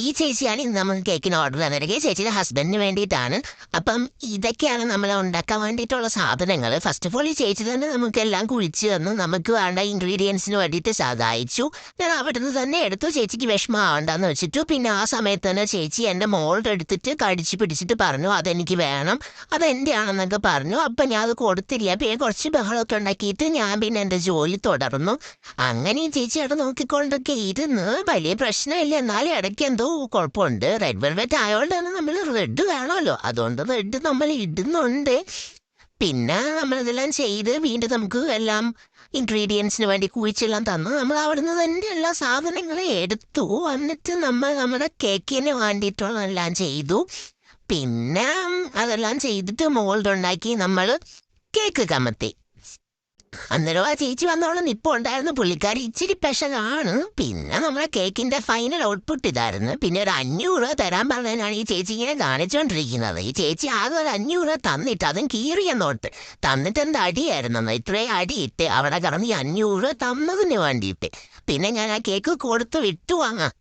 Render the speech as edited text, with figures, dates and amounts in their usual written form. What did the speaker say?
ഈ ചേച്ചിയാണ് ഇന്ന് നമുക്ക് കേക്കിന് ഓർഡർ തന്നിരിക്കുന്നത്. ചേച്ചിയുടെ ഹസ്ബൻഡിന് വേണ്ടിയിട്ടാണ്. അപ്പം ഇതൊക്കെയാണ് നമ്മൾ ഉണ്ടാക്കാൻ വേണ്ടിയിട്ടുള്ള സാധനങ്ങൾ. ഫസ്റ്റ് ഓഫ് ഓൾ ഈ ചേച്ചി തന്നെ നമുക്കെല്ലാം കുഴിച്ച് തന്നു. നമുക്ക് വേണ്ട ഇൻഗ്രീഡിയൻസിന് വേണ്ടിയിട്ട് സഹായിച്ചു. ഞാൻ അവിടുന്ന് തന്നെ എടുത്തു. ചേച്ചിക്ക് വിഷമമാവണ്ടെന്ന് വെച്ചിട്ടു. പിന്നെ ആ സമയത്ത് തന്നെ ചേച്ചി എൻ്റെ മോളുടെ എടുത്തിട്ട് കടിച്ച് പിടിച്ചിട്ട് പറഞ്ഞു അതെനിക്ക് വേണം, അതെൻ്റെ ആണെന്നൊക്കെ പറഞ്ഞു. അപ്പം ഞാൻ അത് കൊടുത്തില്ല. പിന്നെ കുറച്ച് ബഹളമൊക്കെ ഉണ്ടാക്കിയിട്ട് ഞാൻ പിന്നെ എൻ്റെ ജോലി തുടർന്നു. അങ്ങനെ ഈ ചേച്ചി അവിടെ നോക്കിക്കൊണ്ടൊക്കെ ഇരുന്ന് വലിയ പ്രശ്നമില്ല. എന്നാലും ഇടയ്ക്ക് എന്തോ കുഴപ്പമുണ്ട്. റെഡ് വെൽവെറ്റ് ആയതുകൊണ്ടാണ് നമ്മൾ റെഡ് വേണമല്ലോ, അതുകൊണ്ട് റെഡ് നമ്മൾ ഇടുന്നുണ്ട്. പിന്നെ നമ്മളിതെല്ലാം ചെയ്ത് വീണ്ടും നമുക്ക് എല്ലാം ഇൻഗ്രീഡിയൻസിന് വേണ്ടി കുഴിച്ചെല്ലാം തന്നു. നമ്മൾ അവിടുന്ന് തന്നെ എല്ലാ സാധനങ്ങളും എടുത്തു. എന്നിട്ട് നമ്മൾ നമ്മുടെ കേക്കിന് വേണ്ടിയിട്ടുള്ള എല്ലാം ചെയ്തു. പിന്നെ അതെല്ലാം ചെയ്തിട്ട് മോൾഡ് ഉണ്ടാക്കി നമ്മൾ കേക്ക് കമത്തി. അന്നേരം ആ ചേച്ചി വന്നോളം നിപ്പം ഉണ്ടായിരുന്നു. പുള്ളിക്കാരി ഇച്ചിരി പെശകാണ്. പിന്നെ നമ്മളെ കേക്കിന്റെ ഫൈനൽ ഔട്ട്പുട്ട് ഇതായിരുന്നു. പിന്നെ ഒരു 500 രൂപ തരാൻ പറഞ്ഞതിനാണ് ഈ ചേച്ചി ഇങ്ങനെ കാണിച്ചുകൊണ്ടിരിക്കുന്നത്. ഈ ചേച്ചി ആകെ ഒരു 500 രൂപ തന്നിട്ട്, അതും കീറിയ നോട്ട് തന്നിട്ട് എന്താ അടിയായിരുന്നു. ഇത്രയും അടിയിട്ട് അവിടെ കിടന്ന് ഈ 500 രൂപ തന്നതിന് വേണ്ടിയിട്ട്. പിന്നെ ഞാൻ ആ കേക്ക് കൊടുത്ത് വിട്ടു വാങ്ങാം.